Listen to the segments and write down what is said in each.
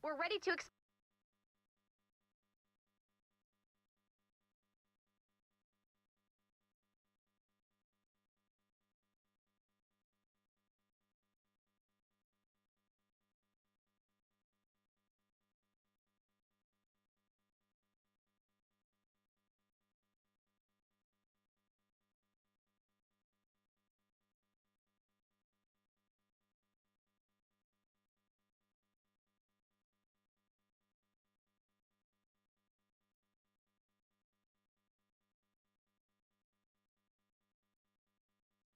We're ready to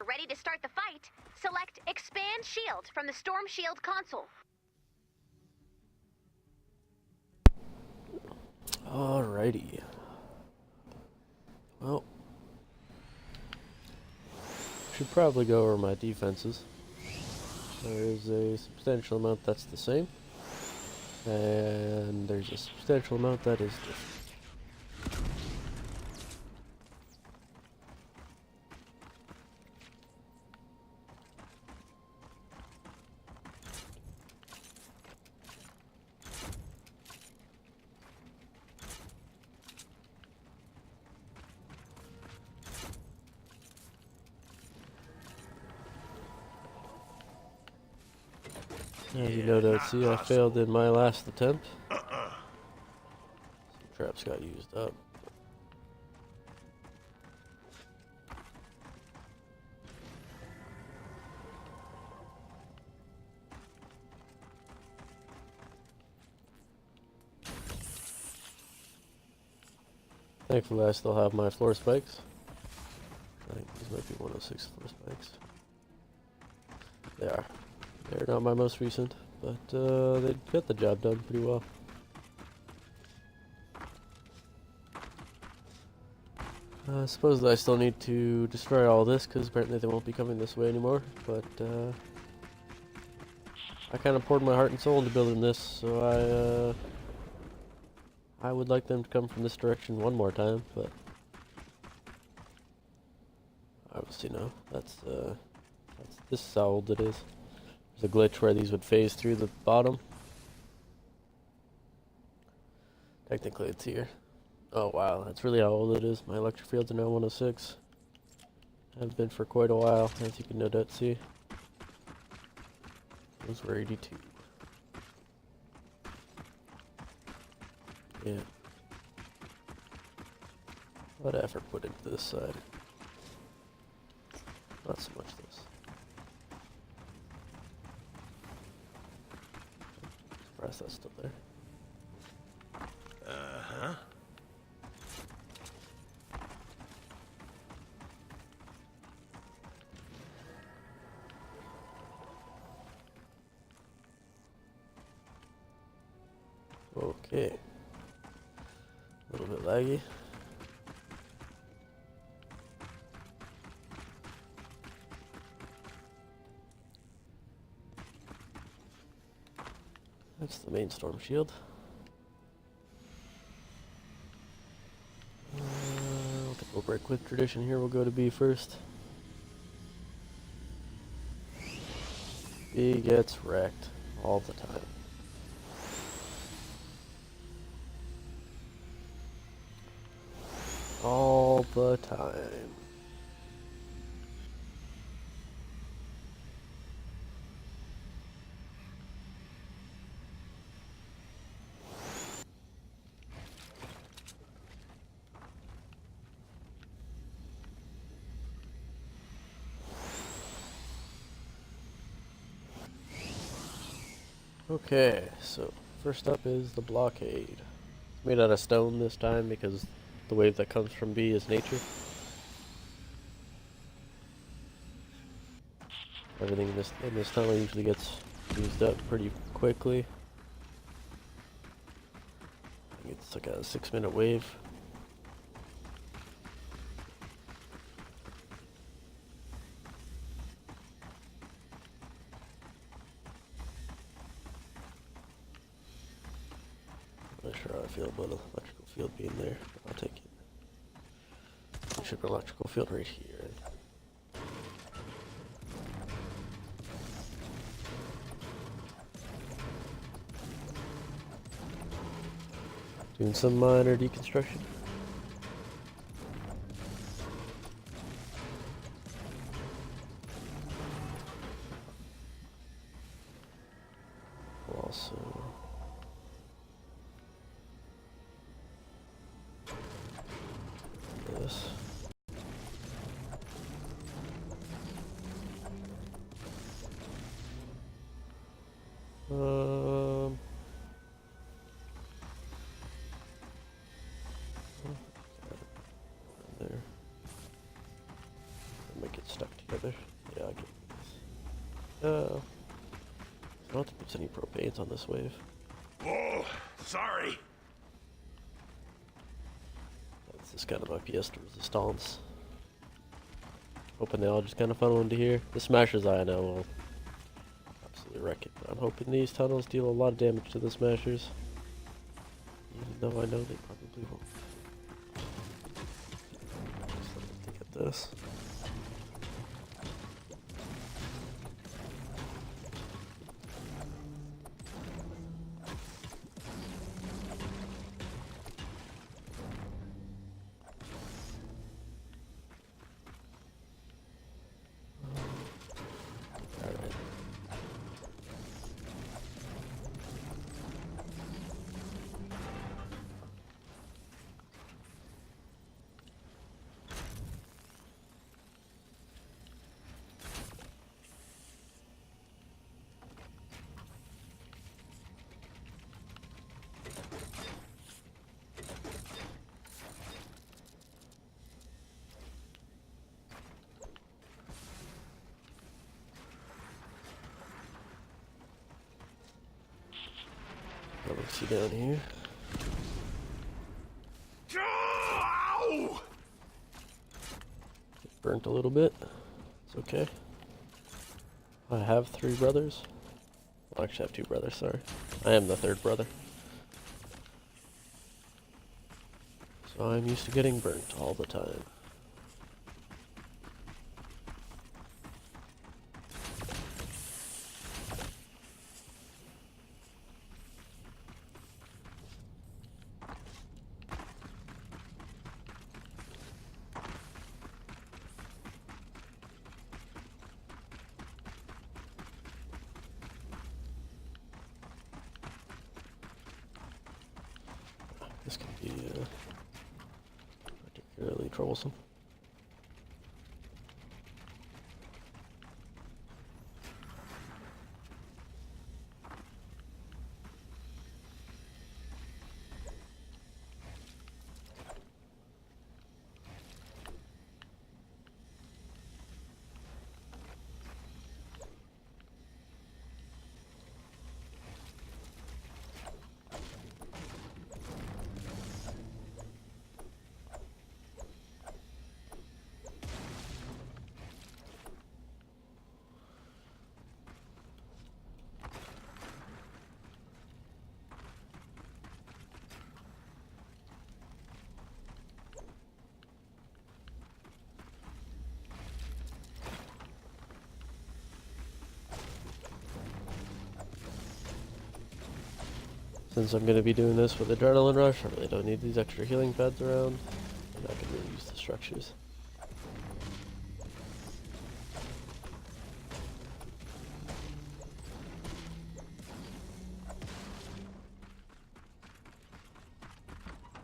ready to start the fight. Select Expand Shield from the Storm Shield console. Alrighty. Well, should probably go over my defenses. There is a substantial amount that's the same, and there's a substantial amount that is different. As you know, see, I failed in my last attempt. Some traps got used up. Thankfully, I still have my floor spikes. I think these might be 106 floor spikes. They are. They're not my most recent, but they get the job done pretty well. I suppose that I still need to destroy all this, because apparently they won't be coming this way anymore, but I kind of poured my heart and soul into building this, so I would like them to come from this direction one more time, but obviously no. This is how old it is. There's a glitch where these would phase through the bottom. Technically it's here. Oh wow, that's really how old it is. My electric fields are now 106. Have been for quite a while, as you can no doubt see. Those were 82. Yeah. A lot of effort put into this side. Not so much this. Surprised that's still there. Uh-huh. Okay. A little bit laggy. That's the main storm shield. We'll break with tradition here. We'll go to B first. B gets wrecked all the time. All the time. Okay, so first up is the blockade. It's made out of stone this time because the wave that comes from B is nature. Everything in this tunnel usually gets used up pretty quickly. I think it's like a 6-minute wave. Not sure how I feel about an electrical field being there, but I'll take it. I should have an electrical field right here. Doing some minor deconstruction. Also, this. There. They might get stuck together. Yeah, I get this. I don't think there's any propanes on this wave. Oh, sorry. This is kind of my pièce de resistance. Hoping they all just kind of funnel into here. The Smasher's Eye, I know, will absolutely wreck it. But I'm hoping these tunnels deal a lot of damage to the Smashers. Even though I know they probably won't. Just let me get this. Let's see down here. Ow! Get burnt a little bit. It's okay. I have 3 brothers. Well, actually, I have 2 brothers, sorry. I am the 3rd brother. So I'm used to getting burnt all the time. This can be particularly troublesome. Since I'm going to be doing this with Adrenaline Rush, I really don't need these extra healing pads around, and I can really use the structures.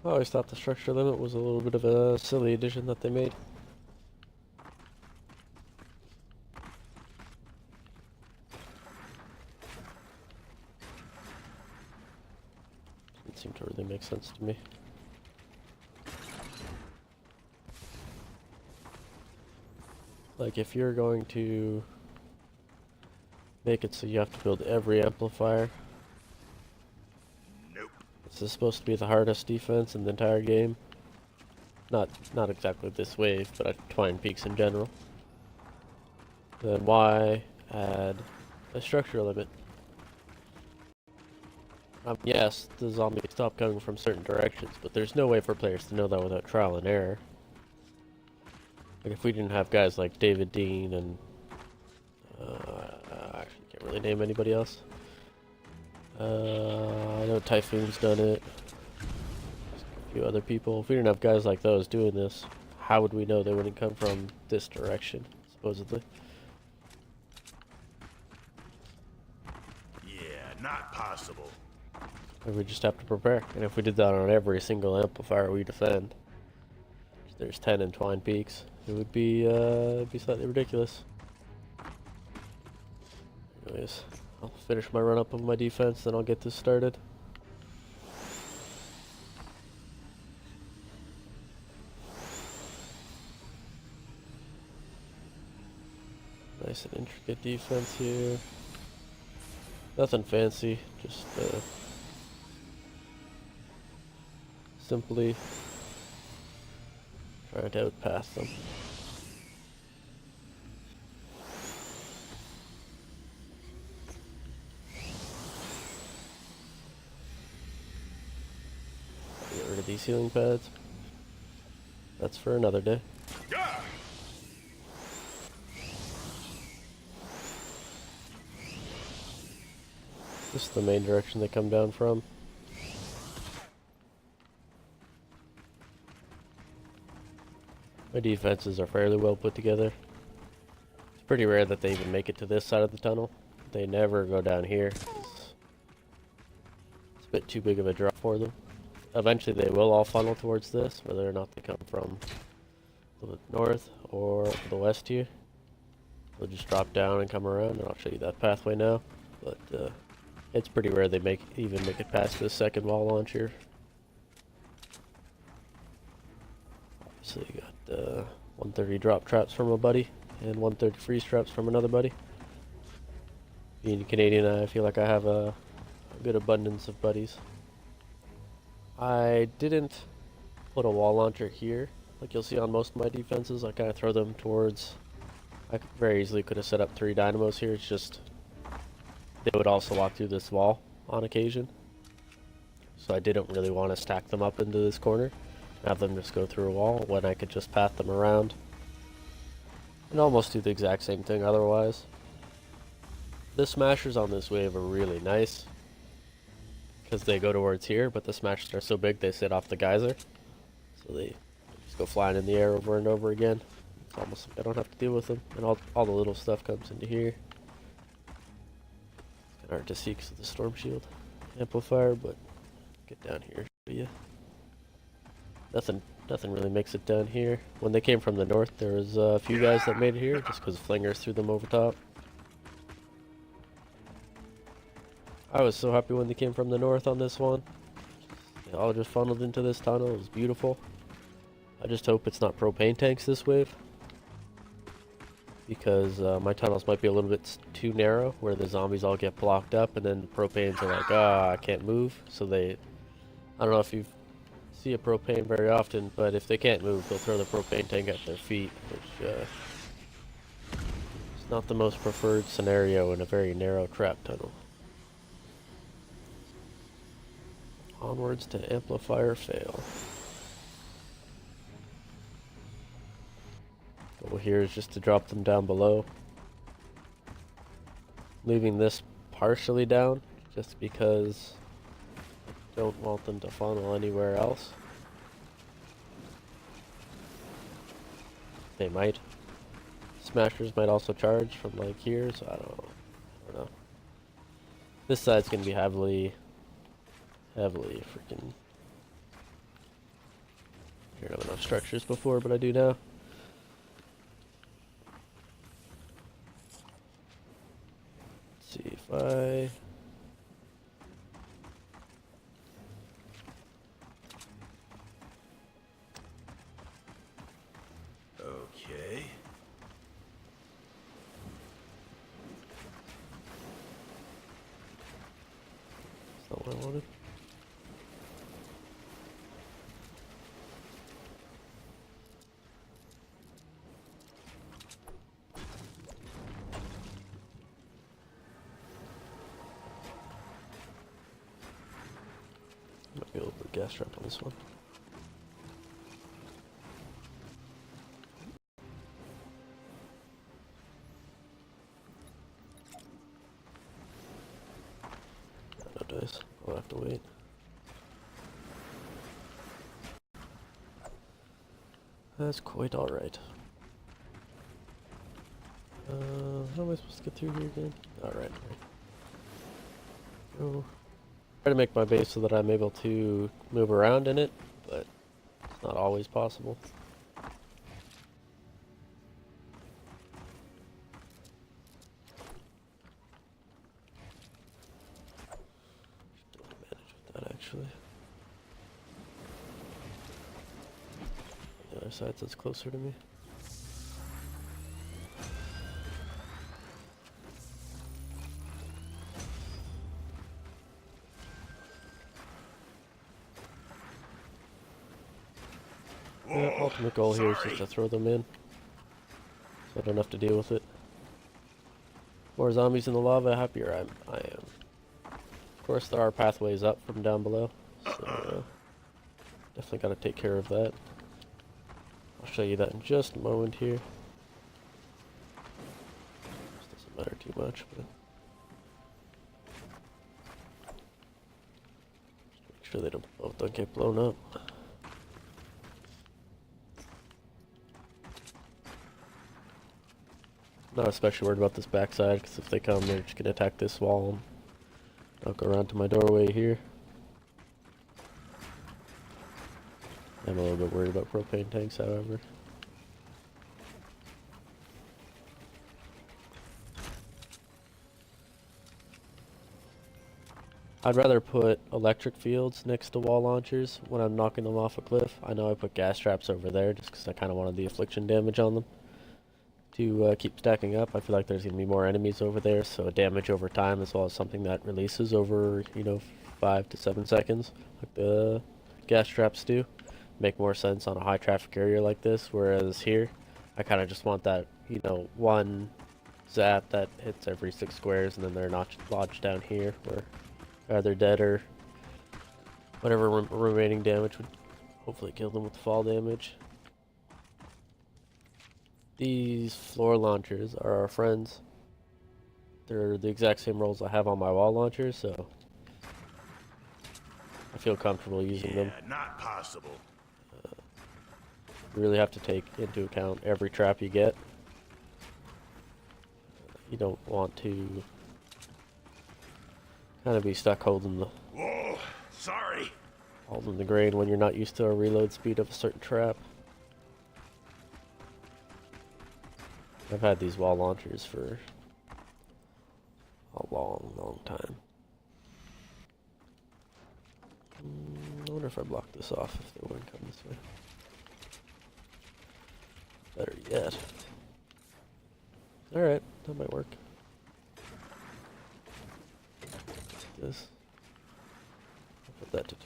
I always thought the structure limit was a little bit of a silly addition that they made. Didn't seem to really make sense to me. Like, if you're going to make it so you have to build every amplifier, Nope. this is supposed to be the hardest defense in the entire game. Not exactly this wave, but at Twine Peaks in general. Then why add a structure limit? Yes, the zombies stop coming from certain directions, but there's no way for players to know that without trial and error. Like, if we didn't have guys like David Dean and I actually can't really name anybody else. I know Typhoon's done it. a few other people. If we didn't have guys like those doing this, how would we know they wouldn't come from this direction, supposedly? Yeah, not possible. And we just have to prepare. And if we did that on every single amplifier we defend, there's 10 in Twine Peaks, it would be slightly ridiculous. Anyways, I'll finish my run up of my defense, then I'll get this started. Nice and intricate defense here. Nothing fancy, just simply trying to outpass them. Get rid of these healing pads. That's for another day. Yeah. This is the main direction they come down from. My defenses are fairly well put together. It's pretty rare that they even make it to this side of the tunnel. They never go down here. It's a bit too big of a drop for them. Eventually they will all funnel towards this, whether or not they come from the north or the west here. They'll just drop down and come around, and I'll show you that pathway now. But it's pretty rare they even make it past this second wall launcher. So you got 130 drop traps from a buddy and 130 freeze traps from another buddy. Being Canadian, I feel like I have a good abundance of buddies. I didn't put a wall launcher here, like you'll see on most of my defenses. I kind of throw them towards. I very easily could have set up 3 dynamos here. It's just they would also walk through this wall on occasion, so I didn't really want to stack them up into this corner, have them just go through a wall when I could just path them around and almost do the exact same thing otherwise. The smashers on this wave are really nice because they go towards here, but the smashers are so big they sit off the geyser, so they just go flying in the air over and over again. It's almost like I don't have to deal with them, and all the little stuff comes into here. It's kind of hard to see because of the storm shield amplifier, but get down here, show you. Nothing really makes it down here. When they came from the north, there was a few guys that made it here just because flingers threw them over top. I was so happy when they came from the north on this one. They all just funneled into this tunnel. It was beautiful. I just hope it's not propane tanks this wave, because my tunnels might be a little bit too narrow where the zombies all get blocked up, and then the propanes are like, I can't move. So I don't know if you see a propane very often, but if they can't move, they'll throw the propane tank at their feet, which is not the most preferred scenario in a very narrow trap tunnel. Onwards to amplifier fail. Goal here is just to drop them down below, leaving this partially down just because I don't want them to funnel anywhere else. They might. Smashers might also charge from like here, so I don't know. This side's gonna be heavily freaking. I didn't have enough structures before, but I do now. Let's see if I. Okay. That's not what I wanted. Might be able to put gas trap on this one. No dice. I'll have to wait. That's quite alright. How am I supposed to get through here again? Alright. Go. Try to make my base so that I'm able to move around in it, but it's not always possible. Should manage with that actually. The other side that's closer to me. The ultimate goal here is just to throw them in, so I don't have to deal with it. More zombies in the lava, happier I am. Of course, there are pathways up from down below, so definitely got to take care of that. I'll show you that in just a moment here. This doesn't matter too much, but just make sure they both don't get blown up. Not especially worried about this backside, because if they come, they're just going to attack this wall. And I'll go around to my doorway here. I'm a little bit worried about propane tanks, however. I'd rather put electric fields next to wall launchers when I'm knocking them off a cliff. I know I put gas traps over there just because I kind of wanted the affliction damage on them to keep stacking up. I feel like there's going to be more enemies over there, so damage over time as well as something that releases over, 5 to 7 seconds, like the gas traps do, make more sense on a high traffic area like this, whereas here, I kind of just want that, one zap that hits every 6 squares, and then they're not lodged down here, where either dead or whatever remaining damage would hopefully kill them with the fall damage. These floor launchers are our friends. They're the exact same rolls I have on my wall launchers, so I feel comfortable using them. Not possible. You really have to take into account every trap you get. You don't want to kind of be stuck holding Whoa, sorry. the grain when you're not used to a reload speed of a certain trap. I've had these wall launchers for a long time. I wonder if I block this off if they wouldn't come this way. Better yet. Alright, that might work. This. I'll put that to 2,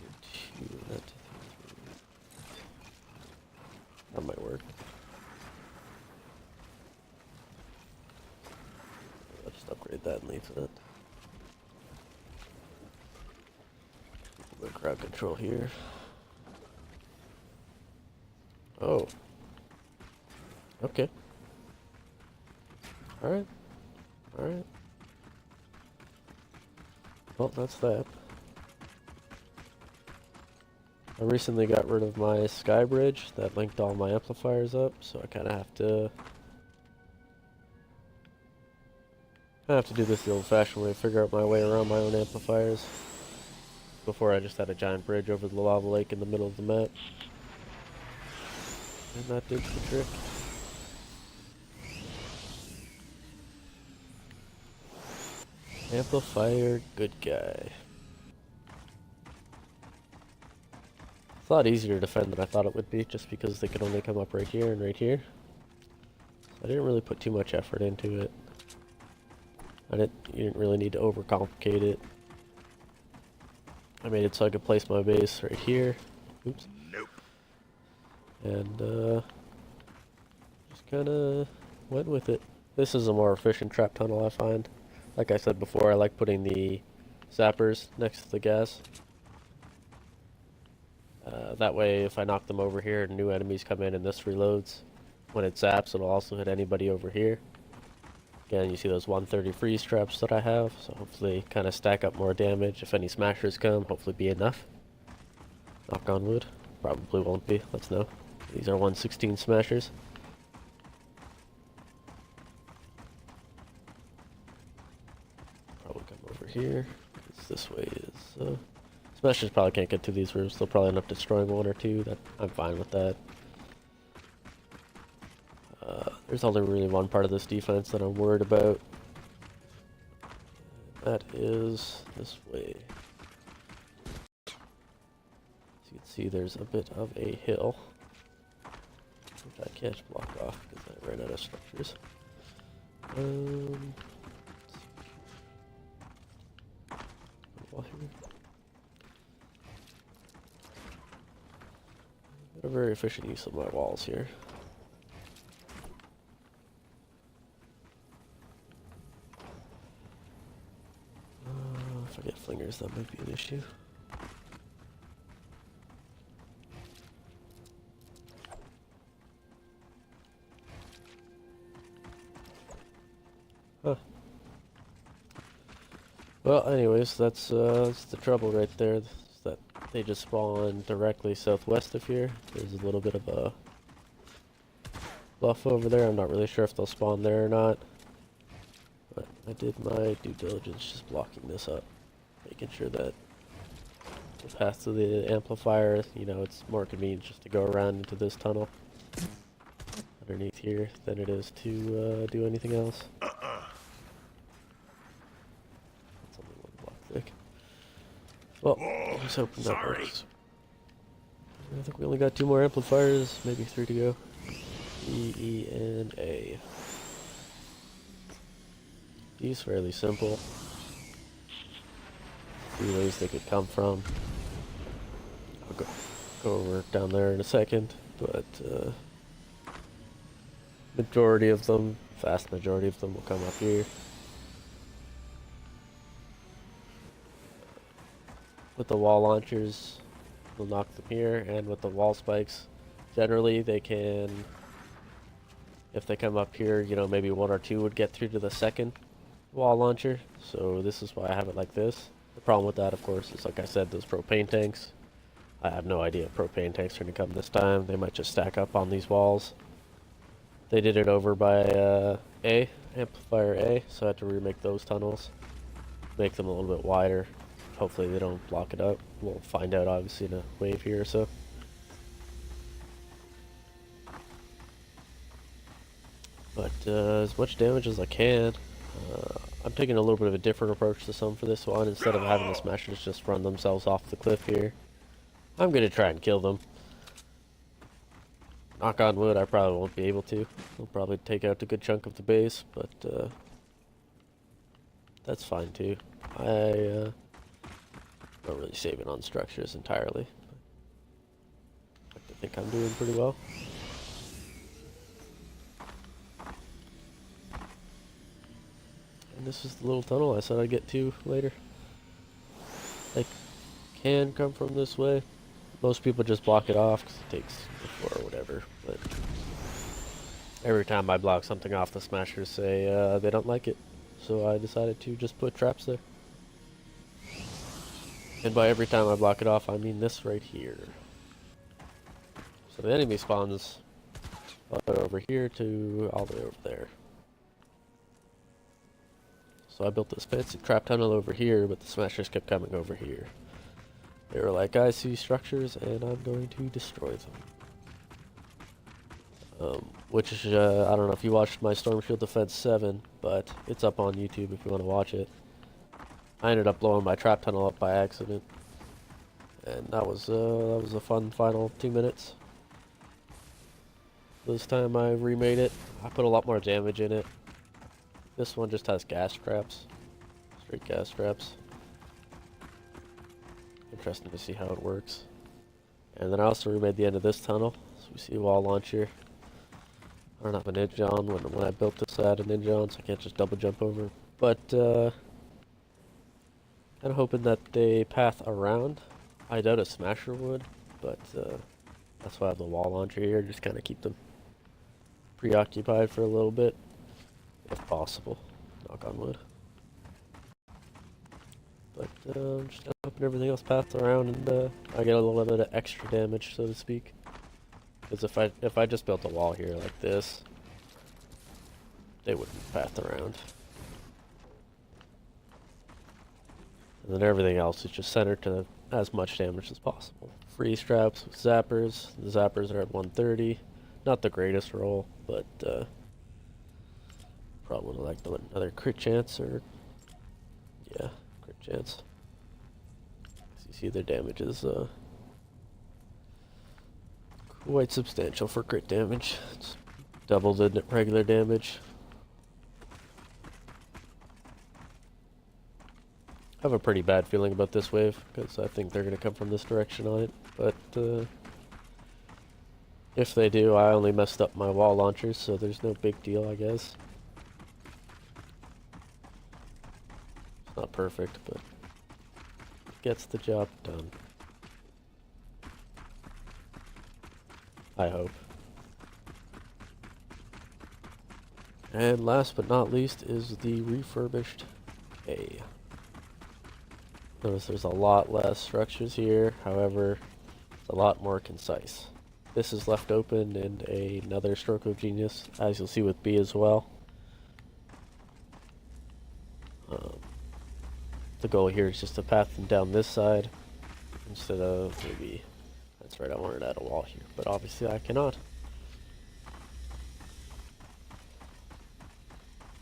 that to 3. That might work. I'll just upgrade that and leave it. Put crowd control here. Oh. Okay. Alright. Alright. Well, that's that. I recently got rid of my sky bridge that linked all my amplifiers up, so I kind of have to do this the old-fashioned way, figure out my way around my own amplifiers. Before I just had a giant bridge over the lava lake in the middle of the map. And that did the trick. Amplifier, good guy. It's a lot easier to defend than I thought it would be, just because they could only come up right here and right here. I didn't really put too much effort into it. You didn't really need to overcomplicate it. I made it so I could place my base right here. Oops. Nope. And just kind of went with it. This is a more efficient trap tunnel, I find. Like I said before, I like putting the zappers next to the gas. That way, if I knock them over here and new enemies come in and this reloads, when it zaps, it'll also hit anybody over here. Again, you see those 130 freeze traps that I have, so hopefully kind of stack up more damage. If any smashers come, hopefully be enough. Knock on wood. Probably won't be, let's know. These are 1/16 smashers. Probably come over here. 'Cause this way is smashers probably can't get to these roofs. They'll probably end up destroying one or two. That I'm fine with that. There's only really one part of this defense that I'm worried about. That is this way. As you can see, there's a bit of a hill, which I can't block off because I ran out of structures. Wall here. Got a very efficient use of my walls here. If I get flingers, that might be an issue. Huh. Well, anyways, that's the trouble right there. Is that they just spawn directly southwest of here. There's a little bit of a bluff over there. I'm not really sure if they'll spawn there or not. But I did my due diligence just blocking this up. Making sure that the path to the amplifier, you know, it's more convenient just to go around into this tunnel underneath here than it is to do anything else. It's only one block thick. Well, let's hoping that works. I think we only got 2 more amplifiers, maybe 3 to go. E, E, and A. These fairly simple. 3 ways they could come from. I'll go over down there in a second, but majority of them, vast majority of them will come up here. With the wall launchers, we'll knock them here, and with the wall spikes, generally they can, if they come up here, you know, maybe 1 or 2 would get through to the second wall launcher. So this is why I have it like this. The problem with that, of course, is like I said, those propane tanks. I have no idea if propane tanks are going to come this time. They might just stack up on these walls. They did it over by A, amplifier A, so I had to remake those tunnels. Make them a little bit wider. Hopefully they don't block it up. We'll find out obviously in a wave here or so. But as much damage as I can. I'm taking a little bit of a different approach to some for this one. Instead of having the smashers just run themselves off the cliff here, I'm going to try and kill them. Knock on wood, I probably won't be able to. I'll probably take out a good chunk of the base, but that's fine too. I'm not really saving on structures entirely. I like to think I'm doing pretty well. And this is the little tunnel I said I'd get to later. They can come from this way. Most people just block it off because it takes before or whatever. But every time I block something off, the smashers say they don't like it. So I decided to just put traps there. And by every time I block it off, I mean this right here. So the enemy spawns all the way over here to all the way over there. So I built this fancy trap tunnel over here, but the smashers kept coming over here. They were like, I see structures and I'm going to destroy them. Which is, I don't know if you watched my Storm Shield Defense 7, but it's up on YouTube if you want to watch it. I ended up blowing my trap tunnel up by accident. And that was a fun final 2 minutes. This time I remade it. I put a lot more damage in it. This one just has gas traps. Straight gas traps. Interesting to see how it works. And then I also remade the end of this tunnel. So we see a wall launcher. I don't have a ninja on. When I built this, I had a ninja on, so I can't just double jump over. But, kind of hoping that they path around. I doubt a smasher would, but that's why I have the wall launcher here. Just kind of keep them preoccupied for a little bit, if possible. Knock on wood. But just hoping everything else paths around and I get a little bit of extra damage, so to speak. Because if I just built a wall here like this, they wouldn't path around. And then everything else is just centered to as much damage as possible. Freeze traps with zappers. The zappers are at 130. Not the greatest roll, but probably like another crit chance or yeah, crit chance. As you see, their damage is quite substantial for crit damage. It's double the regular damage. I have a pretty bad feeling about this wave, because I think they're going to come from this direction on it, but if they do, I only messed up my wall launchers, so there's no big deal, I guess. It's not perfect, but it gets the job done. I hope. And last but not least is the refurbished A. Notice there's a lot less structures here, however, it's a lot more concise. This is left open in another stroke of genius, as you'll see with B as well. The goal here is just to path them down this side, instead of maybe, that's right, I wanted to add a wall here, but obviously I cannot.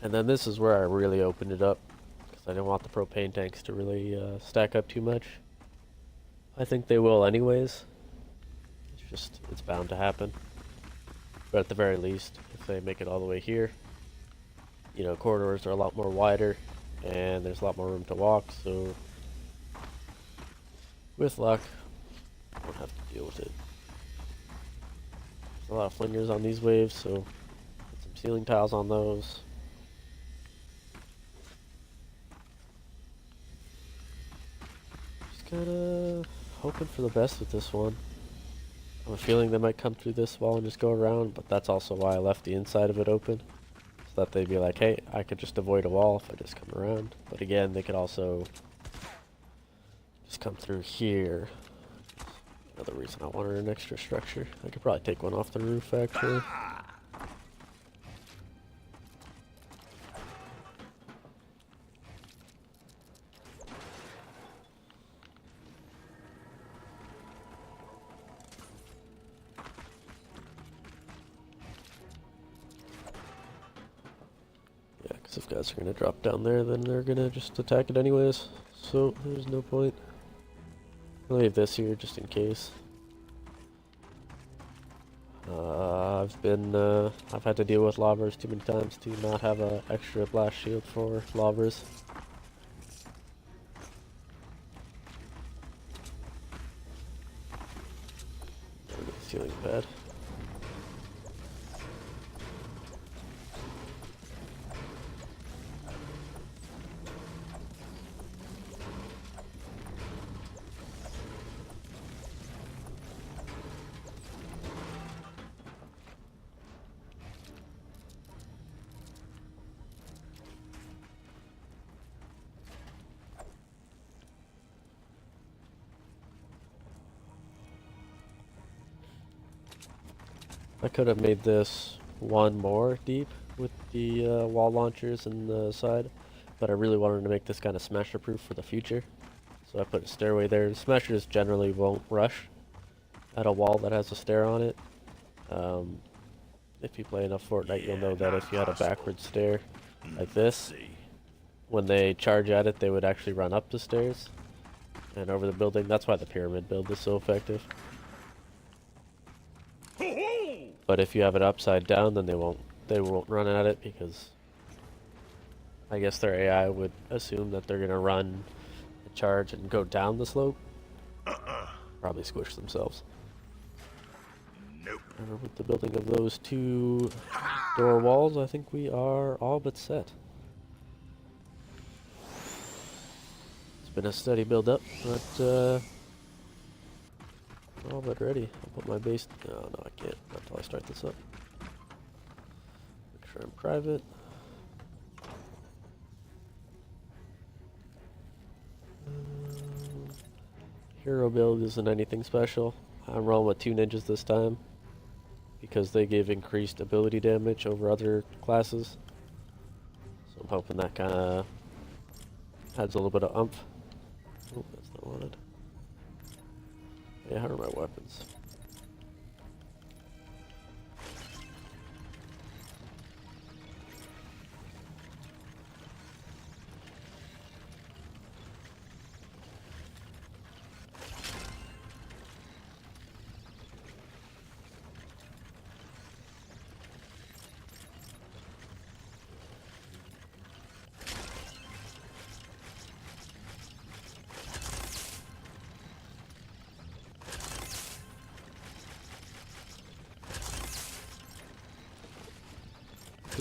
And then this is where I really opened it up, because I didn't want the propane tanks to really stack up too much. I think they will anyways. It's bound to happen. But at the very least, if they make it all the way here, you know, corridors are a lot more wider, and there's a lot more room to walk, so with luck, I won't have to deal with it. There's a lot of flingers on these waves, so put some ceiling tiles on those. Just kinda hoping for the best with this one. I have a feeling they might come through this wall and just go around, but that's also why I left the inside of it open. So that they'd be like, hey, I could just avoid a wall if I just come around. But again, they could also just come through here. Another reason I wanted an extra structure. I could probably take one off the roof, actually. If guys are gonna drop down there, then they're gonna just attack it anyways. So there's no point. I'll leave this here just in case. I've had to deal with lavers too many times to not have an extra blast shield for lavers. Ceiling bad. I could have made this one more deep with the wall launchers and the side, but I really wanted to make this kind of smasher proof for the future. So I put a stairway there. Smashers generally won't rush at a wall that has a stair on it. If you play enough Fortnite, you'll know that if you had a backward stair like this, when they charge at it, they would actually run up the stairs and over the building. That's why the pyramid build is so effective. But if you have it upside down, then they won't run at it, because I guess their AI would assume that they're gonna run a charge and go down the slope. Probably squish themselves. Nope. And with the building of those two door walls, I think we are all but set. It's been a steady build up, but all but ready. I'll put my base. No, I can't. Not until I start this up. Make sure I'm private. Hero build isn't anything special. I'm rolling with 2 ninjas this time. because they give increased ability damage over other classes. So I'm hoping that kind of adds a little bit of oomph. Oh, that's not wanted. Yeah, how are my weapons?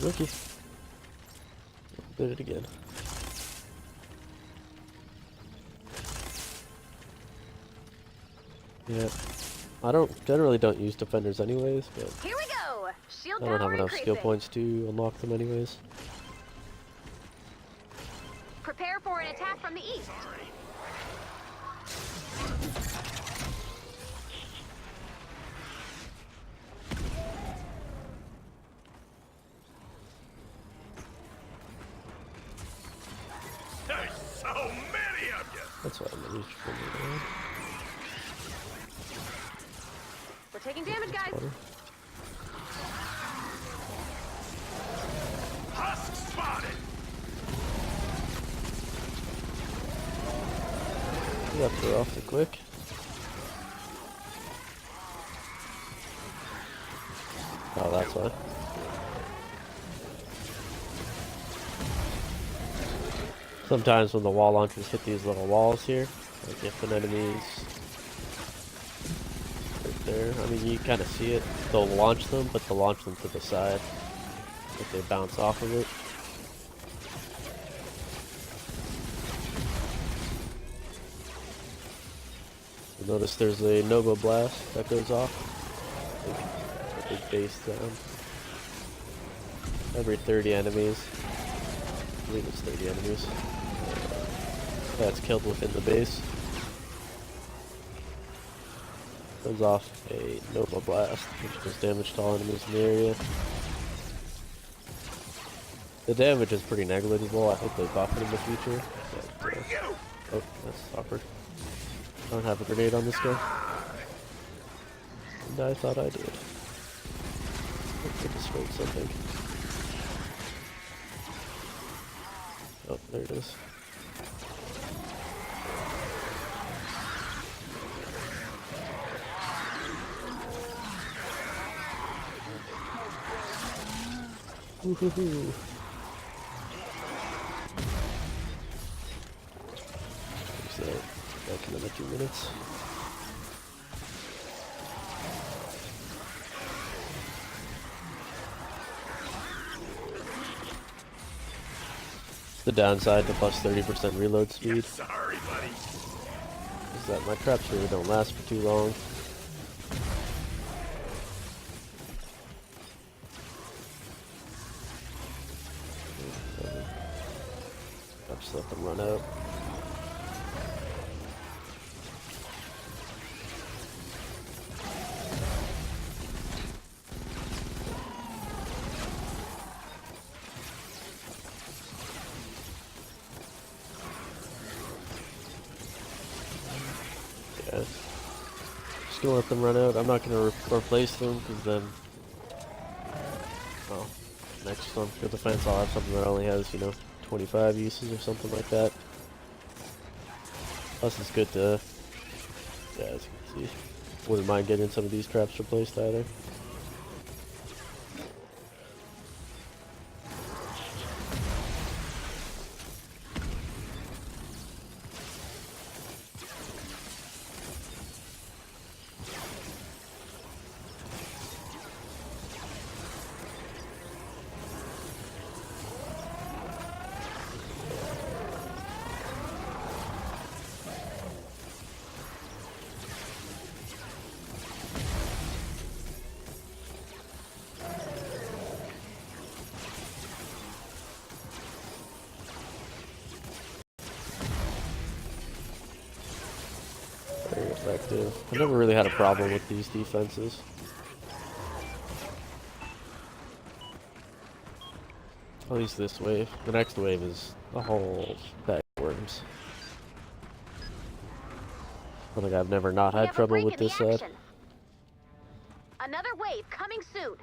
Rookie. Did it again. Yeah. I generally don't use defenders anyways, but Here we go. Shield I don't have power enough skill increasing. points to unlock them anyways. Prepare for an attack from the east. There's so many of you! That's why I'm gonna reach for me. We're taking damage, guys. Water. Husk spotted! You have to go off the quick. Oh, that's why. Sometimes when the wall launchers hit these little walls here, like if an enemy's right there, I mean you kind of see it, they'll launch them, but they'll launch them to the side if they bounce off of it. You'll notice there's a Nova Blast that goes off, a big base down. Every 30 enemies, I believe it's 30 enemies. That's killed within the base. Sends off a Nova Blast, which does damage to all enemies in the area. The damage is pretty negligible. I hope they buff it in the future. But, oh, that's awkward. I don't have a grenade on this guy. And I thought I did. I destroyed something. Oh, there it is. Woohoo! Back in another 2 minutes. The downside to plus 30% reload speed is Sorry, buddy. that my traps really don't last for too long. I'll just let them run out. Yeah. Just gonna let them run out. I'm not gonna replace them because then, well, next one for defense I'll have something that only has, 25 uses or something like that. Plus it's good to, yeah, as you can see, wouldn't mind getting some of these traps replaced either. Very effective. I've never really had a problem with these defenses. At least this wave. The next wave is a whole bag of worms. I think I've never not We had have a trouble break with in the this side. action. Another wave coming soon.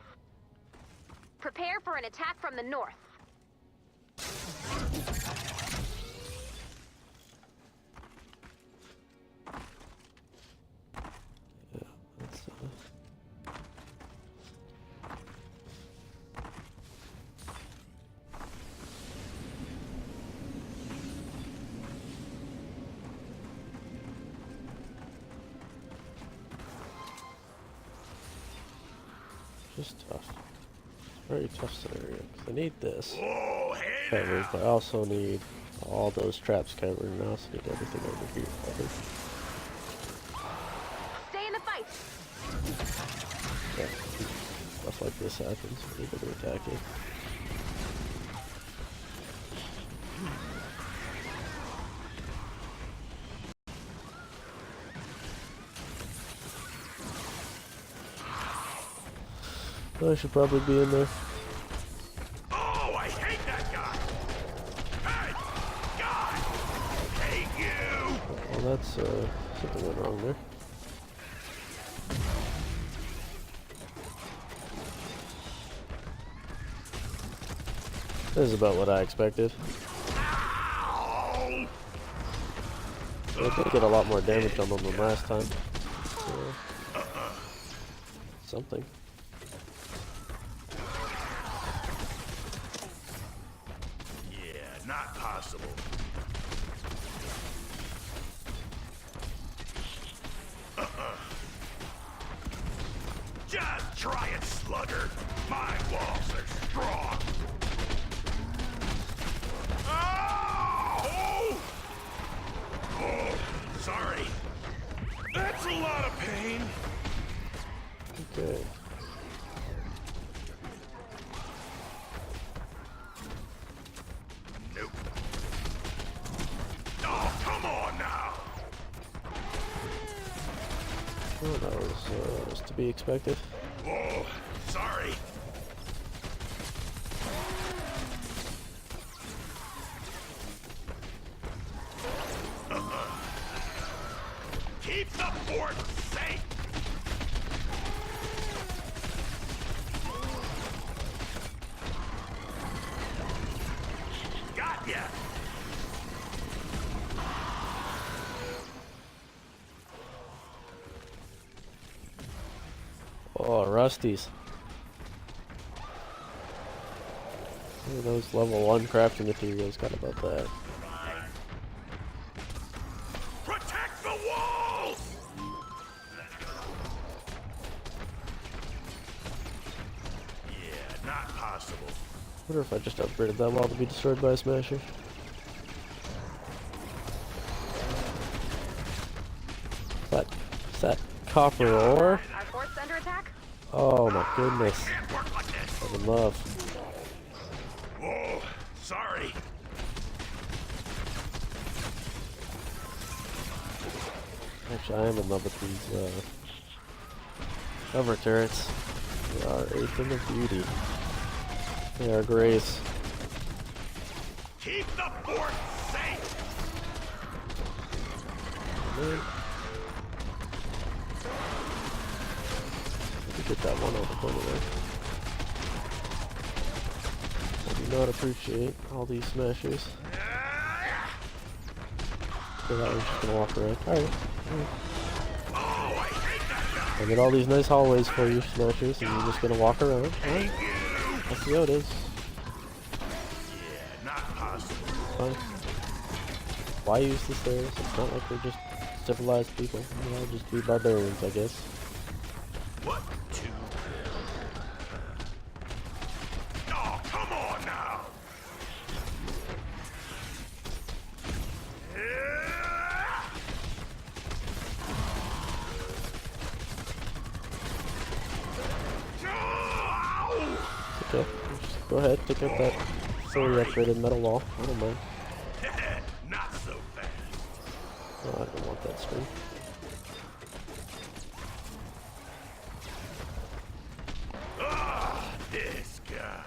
Prepare for an attack from the north. Yeah, that's just tough. Very tough scenario. 'Cause I need this Whoa, hey covered, now. but I also need all those traps covered, and I also need everything over here covered. Stay in the fight. Yeah, stuff like this happens when you go to attack it. I should probably be in there. Oh, I hate that guy. Hey, guy. Hate you. Well, that's something went wrong there. This is about what I expected. Ow. I did get a lot more damage on them than last time. So, something. Yeah, not possible. Just try it, slugger. My walls are strong. Oh! Oh, sorry. That's a lot of pain. Okay. Nope. Oh, come on now. Well, that was to be expected. Oh, sorry. Keep the fort safe. Got ya. Oh, Rusties. Look at those level 1 crafting materials. Got about that. Protect the walls. Yeah, not possible. Wonder if I just upgraded that wall to be destroyed by a smasher. Is that copper ore? Our fort's under attack? Oh my goodness. Can't work like this. I'm in love. Whoa, sorry. Actually, I am in love with these cover turrets. They are a thing of beauty. They are grace. Keep the fort safe. Man. Let me get that one on the corner there. I do not appreciate all these smashers. So that one's just gonna walk around. Alright. Oh, I hate that guy. I get all these nice hallways for you, smashers, and you're just gonna walk around. Alright. I see how it is. Yeah, not possible. Fine. Why use the stairs? It's not like we're just civilized people. We'll just be barbarians, I guess. What? Two. Oh, come on now. Okay. Just go ahead, take out that fully upgraded metal wall. I don't mind. Not so fast. No, I don't want that screen. Ah, this guy.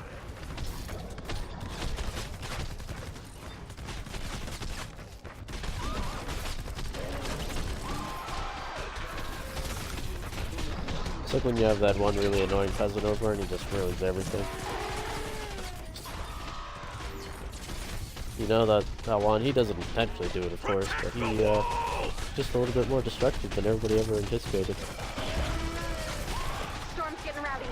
It's like when you have that one really annoying cousin over and he just ruins everything. You know that one, he doesn't intentionally do it, of course, but he just a little bit more destructive than everybody ever anticipated. Storm's getting rowdy.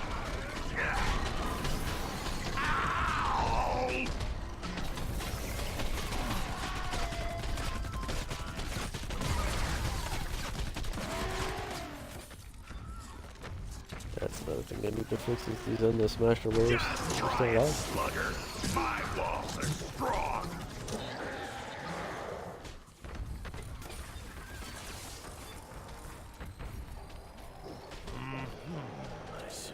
That's another thing they need to fix is these endless smasher waves. They're still alive. Slugger, my walls are strong. I see.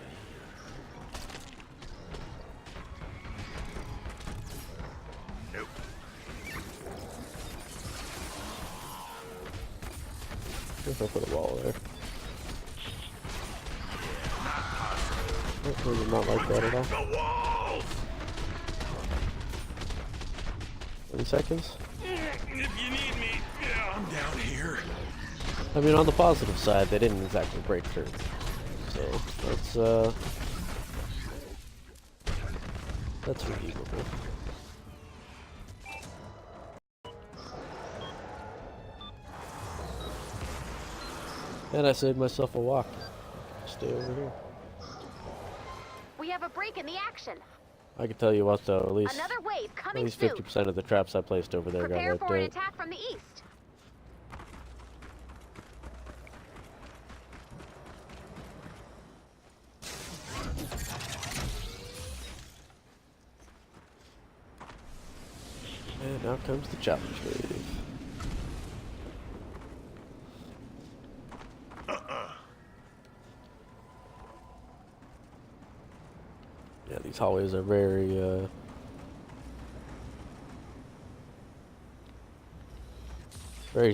Nope. If I put a wall there. It was not like that at all. The walls! 20 seconds? If you need me, yeah, I'm down here. I mean, on the positive side, they didn't exactly break through. So, that's redeemable. And I saved myself a walk. Stay over here. We have a break in the action. I can tell you what, though, at least Another wave at coming least soon. 50% of the traps I placed over there got Prepare wiped for an out. attack from the east. And now comes the challenge wave. Yeah, these hallways are very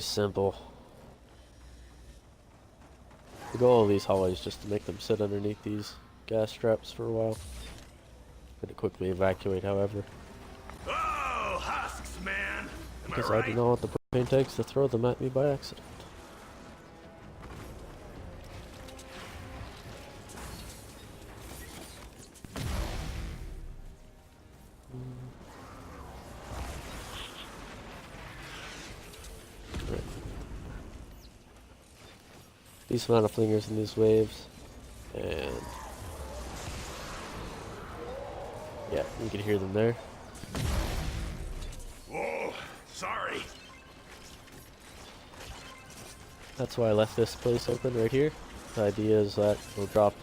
simple. The goal of these hallways is just to make them sit underneath these gas traps for a while. Gonna quickly evacuate, however. Oh, husks, man. Am Because I I right? do not want the propane tanks to throw them at me by accident. Right. Decent amount of flingers in these waves, and yeah, you can hear them there. Whoa, sorry. That's why I left this place open right here. The idea is that they'll drop,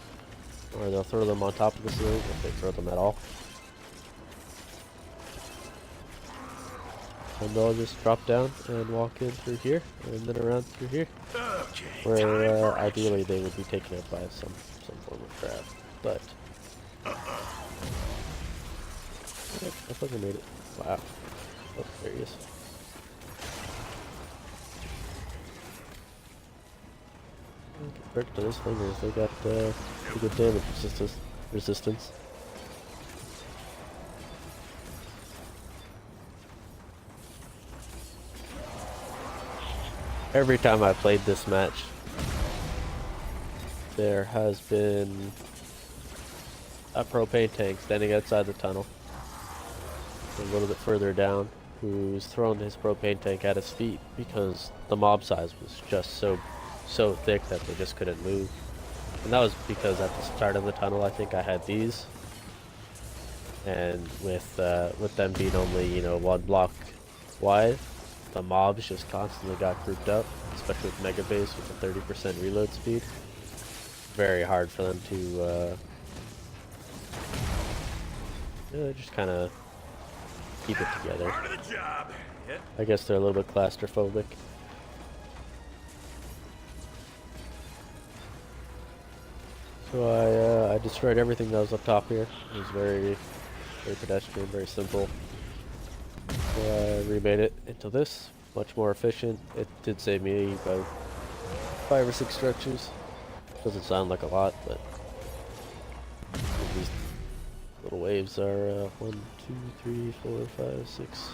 or they'll throw them on top of the ceiling if they throw them at all. And they'll just drop down and walk in through here, and then around through here. Okay, Where time for ideally they would be taken out by some form of trap. But I fucking made it. Wow. Oh, there he is. Compared to those fingers, they got pretty good damage resistance. Every time I played this match, there has been a propane tank standing outside the tunnel, a little bit further down, who's thrown his propane tank at his feet because the mob size was just so thick that they just couldn't move. And that was because at the start of the tunnel, I think I had these, and with them being only, you know, 1 block wide, the mobs just constantly got grouped up, especially with Mega Base with a 30% reload speed. Very hard for them to just kind of keep it together. part of the job. Yep. I guess they're a little bit claustrophobic. So I destroyed everything that was up top here. It was very pedestrian, very simple. So I remade it into this, much more efficient. It did save me about 5 or 6 structures. Doesn't sound like a lot, but these little waves are 1, 2, 3, 4, 5, 6.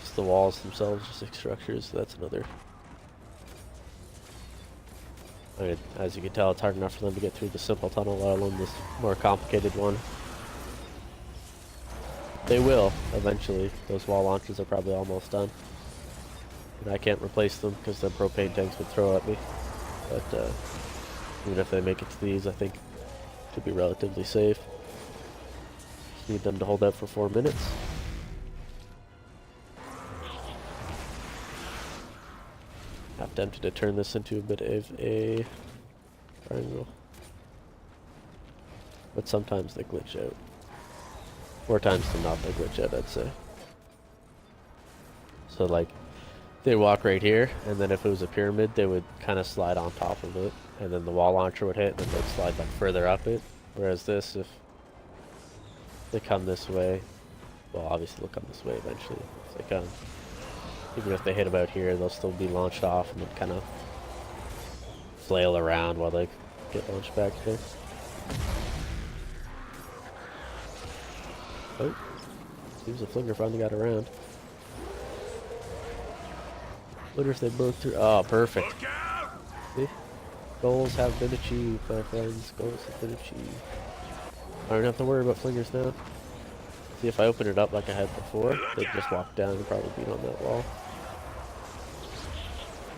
Just the walls themselves are 6 structures. So that's another I mean, as you can tell, it's hard enough for them to get through the simple tunnel, let alone this more complicated one. They will, eventually. Those wall launchers are probably almost done. And I can't replace them because the propane tanks would throw at me. But even if they make it to these, I think it should be relatively safe. Just need them to hold out for 4 minutes. I'm tempted to turn this into a bit of a triangle. But sometimes they glitch out. 4 times to not they glitch out, I'd say. So like, they walk right here, and then if it was a pyramid, they would kind of slide on top of it, and then the wall launcher would hit, and then they'd slide like further up it. Whereas this, if they come this way, well, obviously they'll come this way eventually. If they come, even if they hit about here, they'll still be launched off and then kind of flail around while they get launched back here. Oh, seems the flinger finally got around. Wonder if they broke through. Oh, perfect. See? Goals have been achieved, my friends. Goals have been achieved. I don't have to worry about flingers now. See, if I open it up like I had before, they'd just walk down and probably beat on that wall.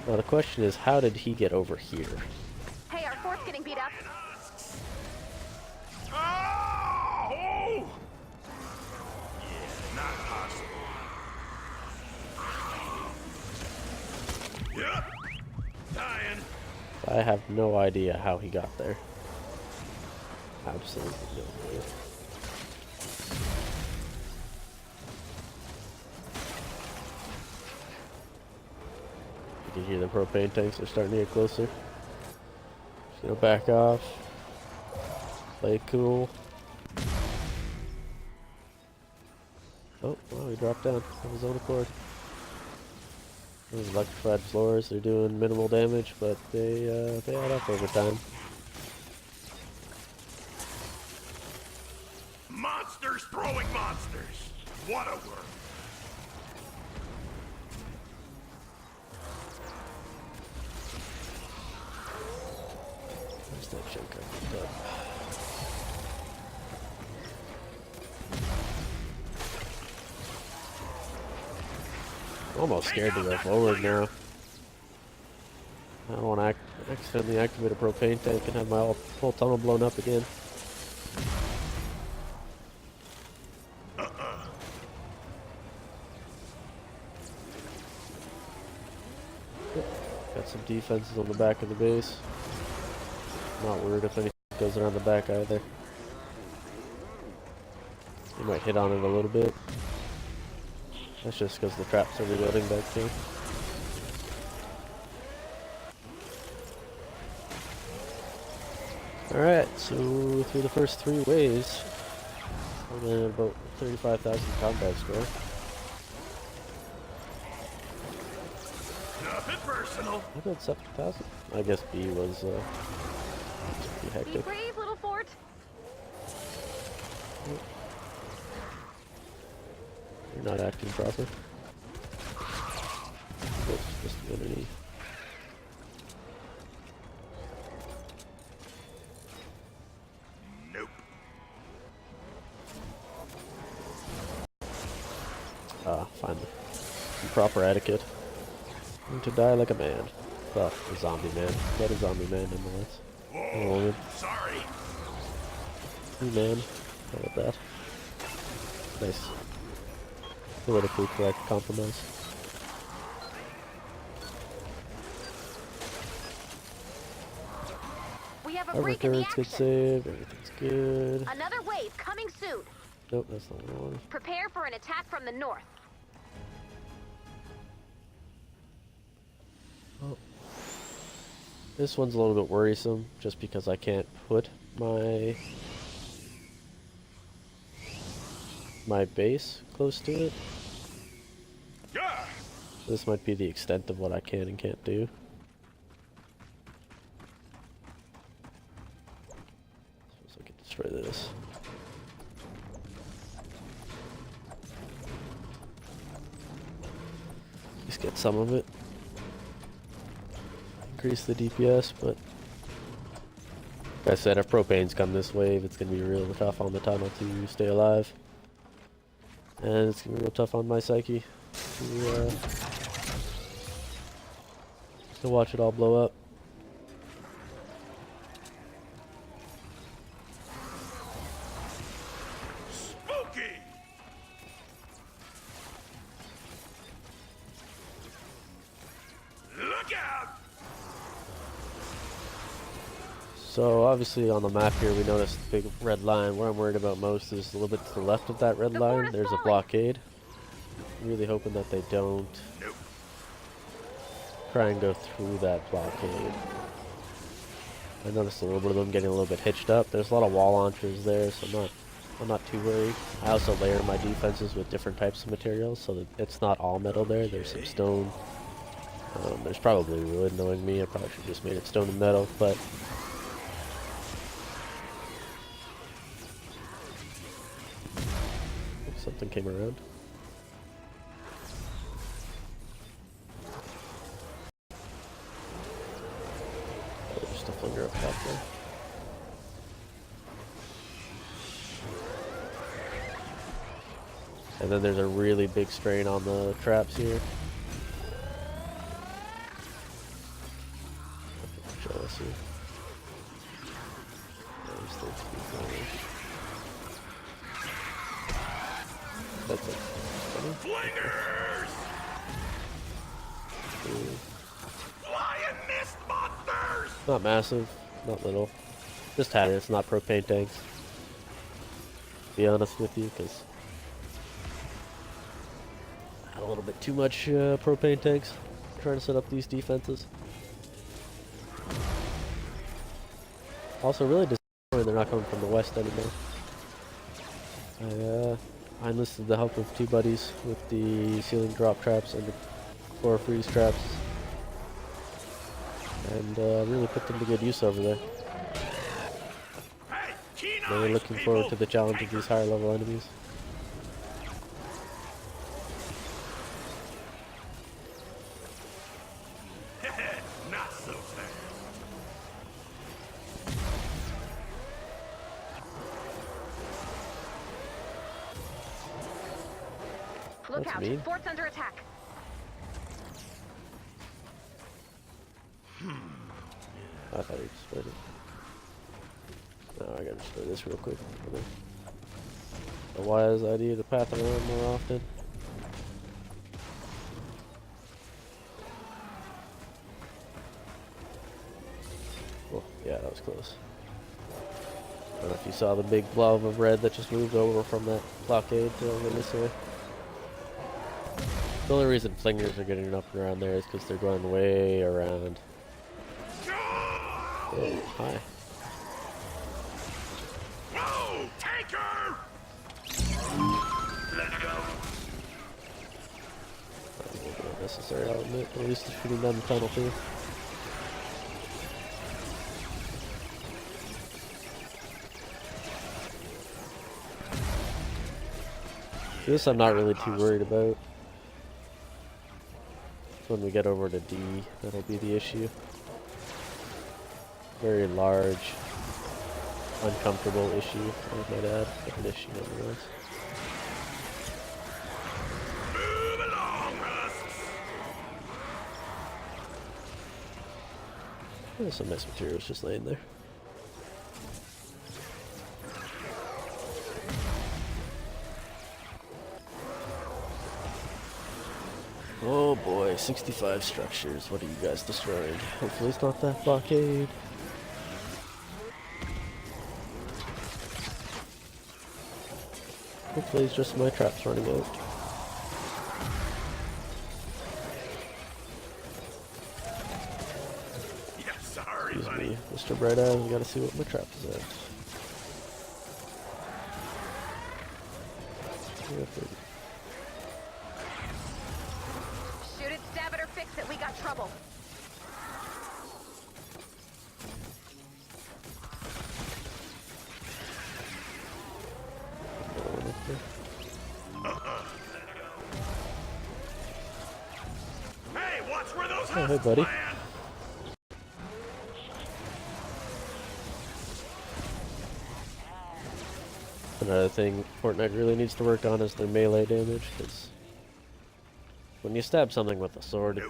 Now the question is, how did he get over here? Hey, our fort's getting beat up. Oh! Yeah, not possible. Yep. Dying. I have no idea how he got there. Absolutely no idea. You can hear the propane tanks are starting to get closer. Just gonna back off. Play cool. Oh, wow, he dropped down of his own accord. Those electrified floors, they're doing minimal damage, but they add up over time. Monsters throwing monsters. What a work. Where's that junk I picked up? I'm almost scared to go forward now. I don't want to accidentally activate a propane tank and have my whole tunnel blown up again. Got some defenses on the back of the base. Not worried if anything goes around the back either. You might hit on it a little bit. That's just because the traps are reloading back here. Alright, so through the first 3 waves, we're at about 35,000 combat score. Nothing personal. I got 7,000. I guess B was pretty Be hectic. brave, little fort. You're not acting proper. Oops, just underneath. Nope. Find the proper etiquette. Need to die like a man. Well, a zombie man. But a zombie man nonetheless. Whoa. woman. Sorry. Hey man. How about that? Nice. Politically correct compromise. We have a Our break in the turrets get action. saved. Everything's good. Another wave coming soon. Nope, that's not the one. Prepare for an attack from the north. Oh. This one's a little bit worrisome, just because I can't put my base close to it. Yeah. This might be the extent of what I can and can't do. Suppose I could destroy this. At least get some of it. Increase the DPS, but Like I said, if propane's come this wave, it's gonna be real tough on the tunnel to stay alive. And it's gonna be real tough on my psyche to watch it all blow up. Spooky! Look out! So obviously on the map here we noticed the big red line. What I'm worried about most is a little bit to the left of that red line. There's a blockade. I'm really hoping that they don't try and go through that blockade. I noticed a little bit of them getting a little bit hitched up. There's a lot of wall launchers there, so I'm not too worried. I also layer my defenses with different types of materials, so that it's not all metal there. There's some stone. There's probably wood, knowing me. I probably should have just made it stone and metal, but something came around. Oh, just a flinger up top there. And then there's a really big strain on the traps here. Jealous here. That's it. Flingers! Flying mist monsters! Not massive, not little. Just had it. It's not propane tanks. To be honest with you, because I had a little bit too much propane tanks trying to set up these defenses. Also, really disappointed they're not coming from the west anymore. I enlisted the help of two buddies with the ceiling drop traps and the floor freeze traps, and really put them to good use over there. They were looking forward to the challenge of these higher level enemies. Not so fast. Look That's out, mean. fort's under attack. I thought he destroyed it. No, I gotta destroy this real quick. A wise idea to path around more often. Oh, yeah, that was close. I don't know if you saw the big blob of red that just moved over from that blockade to over this way. The only reason flingers are getting up and around there is because they're going way around. Oh, hi. Whoa! Take her! Let's go. A little bit unnecessary, I'll admit. At least it's shooting down the tunnel too. This I'm not really too worried about. When we get over to D, that'll be the issue. Very large, uncomfortable issue, I might add, but an issue nonetheless. Move along, Rust. There's some nice materials just laying there. Oh boy, 65 structures. What are you guys destroying? Hopefully it's not that blockade. Hopefully it's just my traps running out. Yeah, sorry, Excuse buddy. me, Mr. Bright Eyes, we gotta see what my trap is at. Shoot it, stab it, or fix it. We got trouble. Hey, watch where those Oh, hey, husks buddy. land. Another thing Fortnite really needs to work on is their melee damage, because when you stab something with a sword,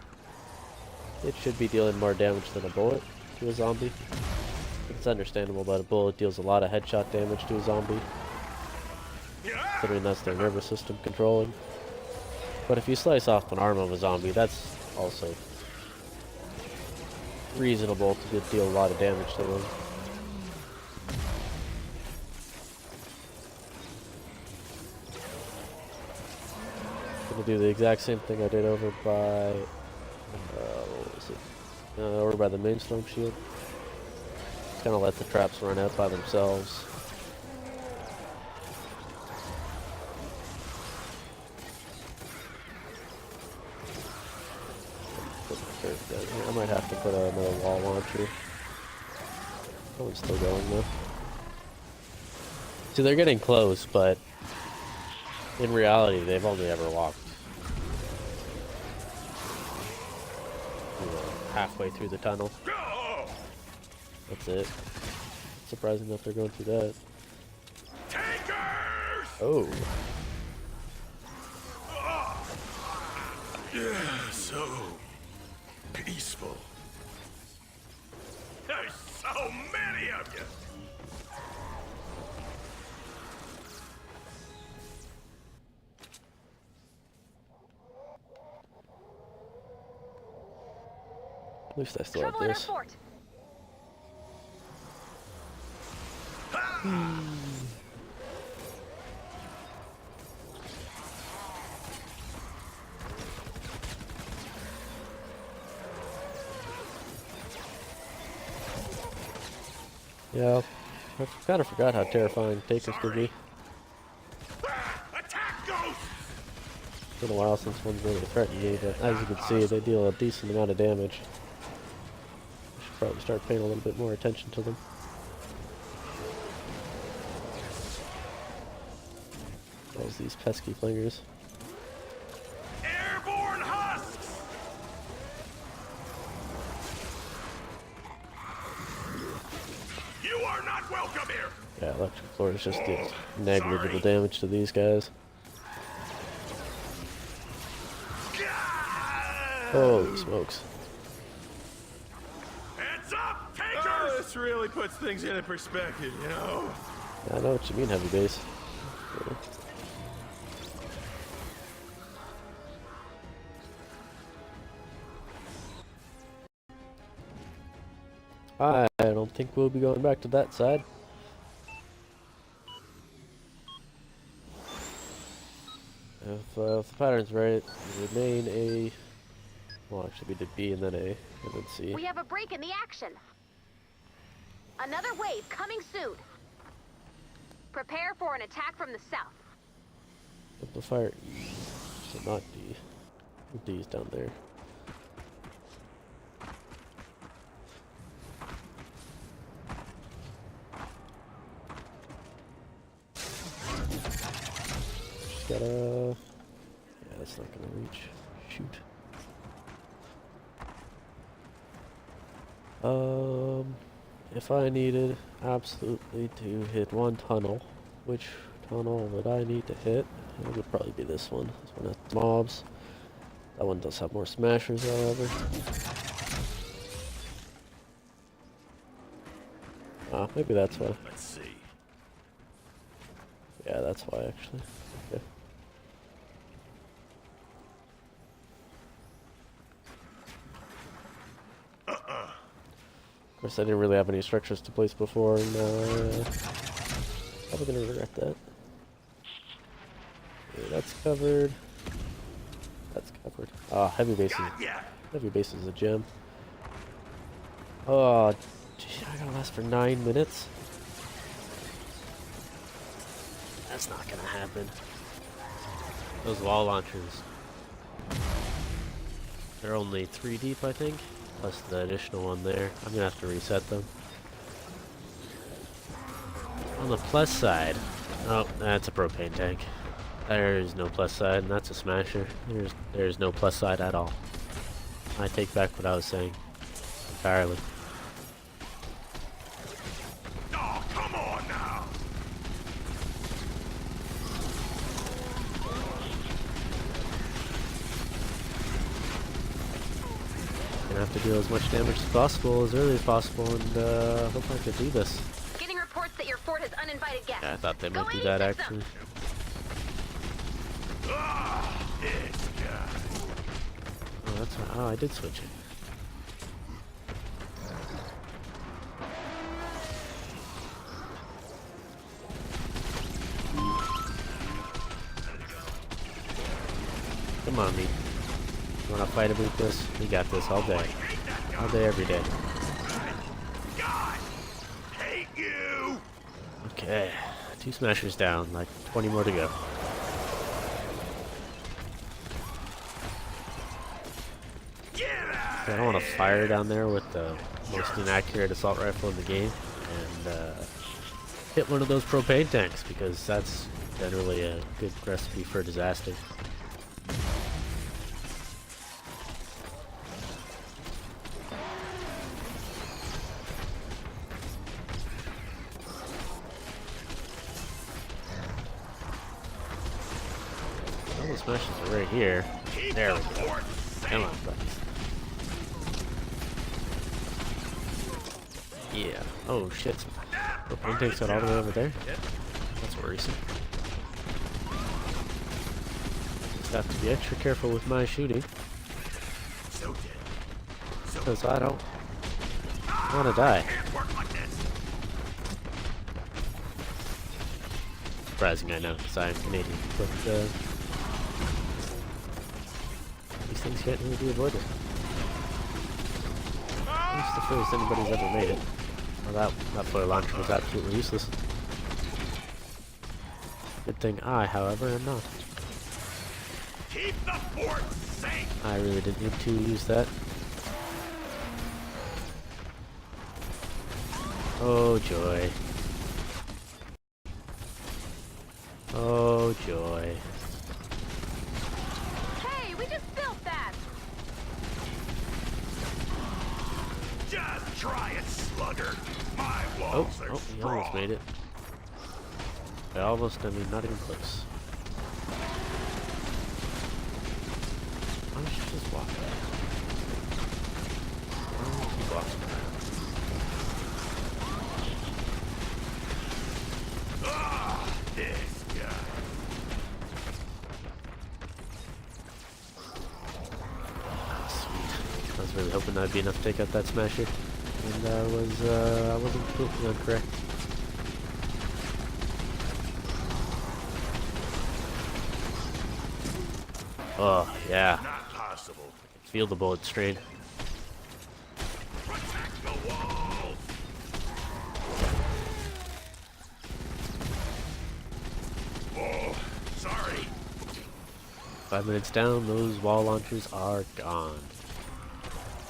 it should be dealing more damage than a bullet to a zombie. It's understandable that a bullet deals a lot of headshot damage to a zombie, considering that's their nervous system controlling. But if you slice off an arm of a zombie, that's also reasonable to deal a lot of damage to them. I'm gonna do the exact same thing I did over by, what was it? Over by the main storm shield. Just kind of let the traps run out by themselves. I might have to put another wall launcher. That one's still going though. See, they're getting close, but in reality, they've only ever walked halfway through the tunnel. That's it. It's surprising that they're going through that. Takers! Oh. Yeah, so peaceful. There's so many of you. At least I still Trouble have in our this. fort. Yeah, I kind of forgot how terrifying takers could be. Attack ghosts! It's been a while since one's really threatened me, but as you can see, they deal a decent amount of damage. I should probably start paying a little bit more attention to them. There's these pesky flingers. Airborne husks! You are not welcome here! Yeah, electric floors just do negligible damage to these guys. Holy smokes. Heads up, takers! Oh, this really puts things into perspective, you know? Yeah, I know what you mean, heavy base. I don't think we'll be going back to that side. If the pattern's right, remain A. Well, actually, we did B and then A, and then C. We have a break in the action. Another wave coming soon. Prepare for an attack from the south. Amplifier E, so not D. D is down there. Just gotta... Yeah, that's not gonna reach. Shoot. If I needed absolutely to hit one tunnel, which tunnel would I need to hit? It would probably be this one. This one has mobs. That one does have more smashers, however. Ah, maybe that's why. Let's see. Yeah, that's why, actually. Okay. Of course, I didn't really have any structures to place before, and probably gonna regret that. Okay, that's covered. That's covered. Ah, heavy base is a gem. Oh, gee, I gotta last for 9 minutes. That's not gonna happen. Those wall launchers. They're only 3 deep, I think. Plus the additional one there. I'm gonna have to reset them. On the plus side, oh, that's a propane tank. There is no plus side, and that's a smasher. There's no plus side at all. I take back what I was saying entirely. Oh, come on now! gonna have to deal as much damage as possible, as early as possible, and hope I can do this. Getting reports that your fort has uninvited guests. Yeah, I thought they Go might do in, that fix 'em. actually. This guy. Oh, that's right. Oh, I did switch it. Come on, me. You wanna fight about this? We got this all day. All day, every day. God, hate you. Okay. 2 smashers down, like 20 more to go. Get out. I don't want to fire down there with the most inaccurate assault rifle in the game and hit one of those propane tanks, because that's generally a good recipe for disaster. All the smashes are right here. There we go. Come on, buddies. Yeah. Oh shit. Propane tanks got all the way over there? That's worrisome. Just have to be extra careful with my shooting, So dead. So because I don't want to die. can't work like this. Surprising, I know, because I'm Canadian, but these things can't really be avoided. It's the furthest anybody's ever made it. Well, that flare launcher was absolutely useless. Good thing I, however, am not. Keep the fort safe. I really didn't need to use that. Oh joy. Oh joy. Hey, we just built that. Just try it, slugger. My Oh, walls are oh, he strong. almost made it. By almost, I mean not even close. Why don't you just walk back? Why don't you walk back? Ah, this guy. Oh, sweet. I was really hoping that'd be enough to take out that smasher. And I wasn't completely incorrect. Oh, yeah. Not possible. Feel the bullet strain. Protect the walls. Oh, sorry. 5 minutes down, those wall launchers are gone.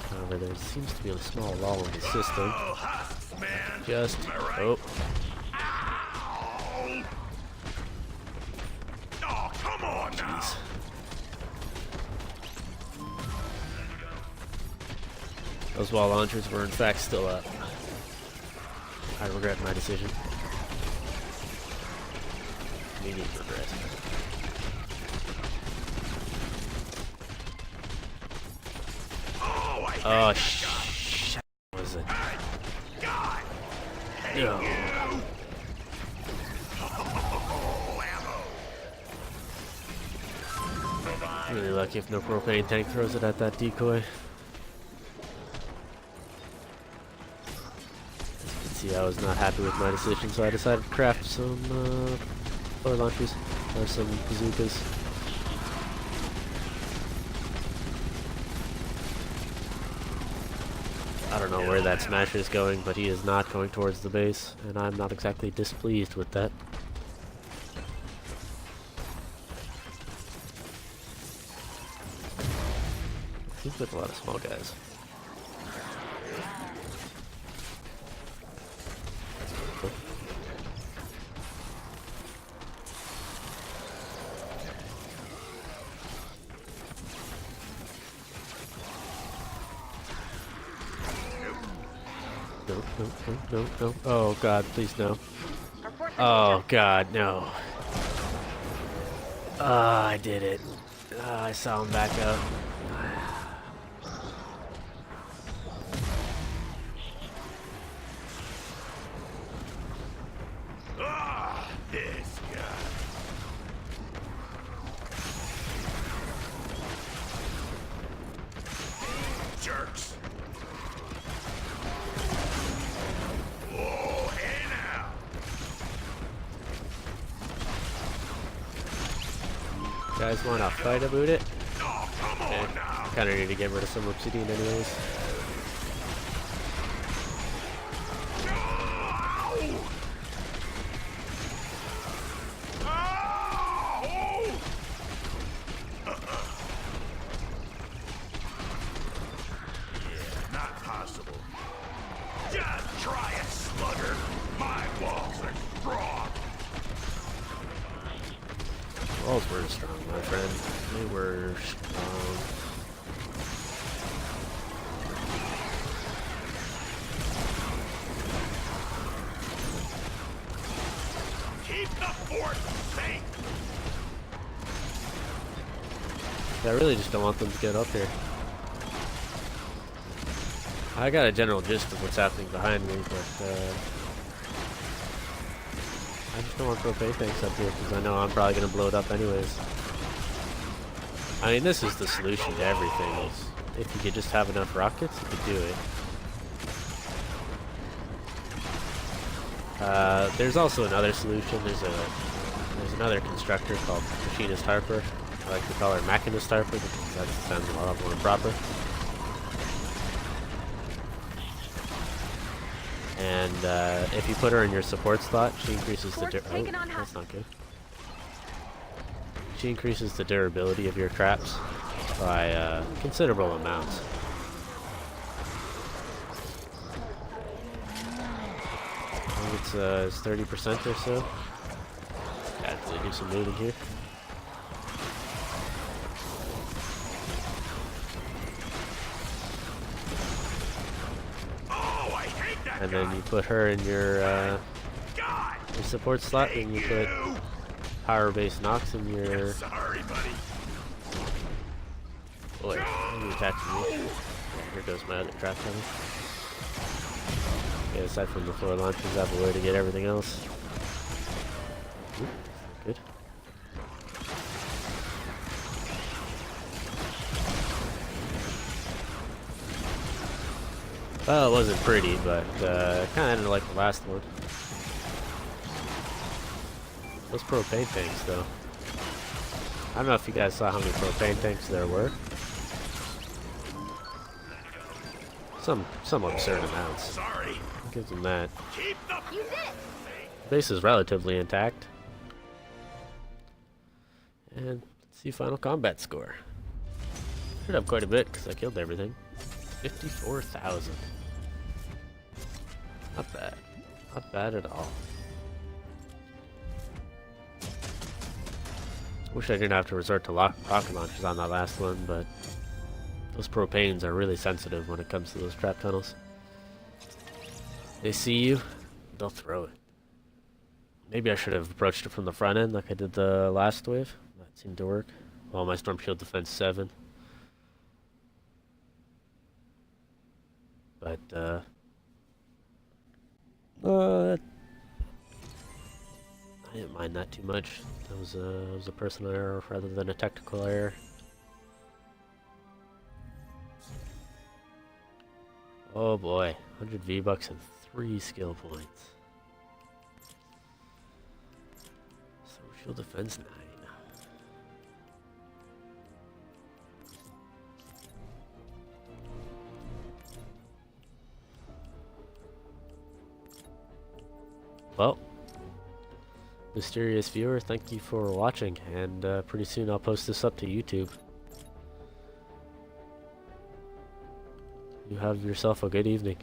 However, there seems to be a small lull in the system. Oh, husks, man. Just, Am I right? oh, Ow. Oh, come on now. jeez. Those wall launchers were in fact still up. I regret my decision. Immediate regret. Oh, I hate Oh, that shit. What was it? guy. God. Hate No. you. Oh, ammo. Really lucky if no propane tank throws it at that decoy. As you can see, I was not happy with my decision, so I decided to craft some flare launchers, or some bazookas. I don't know where that smasher is going, but he is not going towards the base, and I'm not exactly displeased with that. Seems like a lot of small guys. No, no, no, no, no. Oh god, please no. Our fort's Oh god, no. I did it. I saw him back up. jerks. Oh, hey now. You guys want to fight about it? Oh, come on now. Kind of need to get rid of some obsidian anyways. Not possible. Just try it, slugger. My walls are strong. Walls were strong, my friend. They were strong. Keep the fort safe. I really just don't want them to get up here. I got a general gist of what's happening behind me, but I just don't want propane tanks up here because I know I'm probably going to blow it up anyways. I mean, this is the solution to everything. Is if you could just have enough rockets, you could do it. There's also another solution. There's another constructor called Machinist Harper. I like to call her Machinist Harper because that sounds a lot more proper. And if you put her in your support slot, she increases the that's not good. She increases the durability of your traps by considerable amounts. I think it's 30% or so. Actually, do some looting here. And then you put her in your support slot, and you put power-based knocks in your... Sorry, buddy. Boy, you're attacking me. Yeah, here goes my other trap coming. Okay, aside from the floor launchers, I have a way to get everything else. Ooh, good. Well, it wasn't pretty, but kind of ended like the last one. Those propane tanks, though. I don't know if you guys saw how many propane tanks there were. Some absurd amounts. Sorry. I'll give them that. Keep the You did it! Base is relatively intact. And let's see final combat score. Should have quite a bit because I killed everything. 54,000. Not bad. Not bad at all. Wish I didn't have to resort to rocket launchers on that last one, but those propanes are really sensitive when it comes to those trap tunnels. They see you, they'll throw it. Maybe I should have approached it from the front end like I did the last wave. That seemed to work. Well, my storm shield defense 7. But, I didn't mind that too much. That was a personal error rather than a technical error. Oh boy, 100 V-Bucks and 3 skill points. Social defense 9. Well, mysterious viewer, thank you for watching, and pretty soon I'll post this up to YouTube. You have yourself a good evening.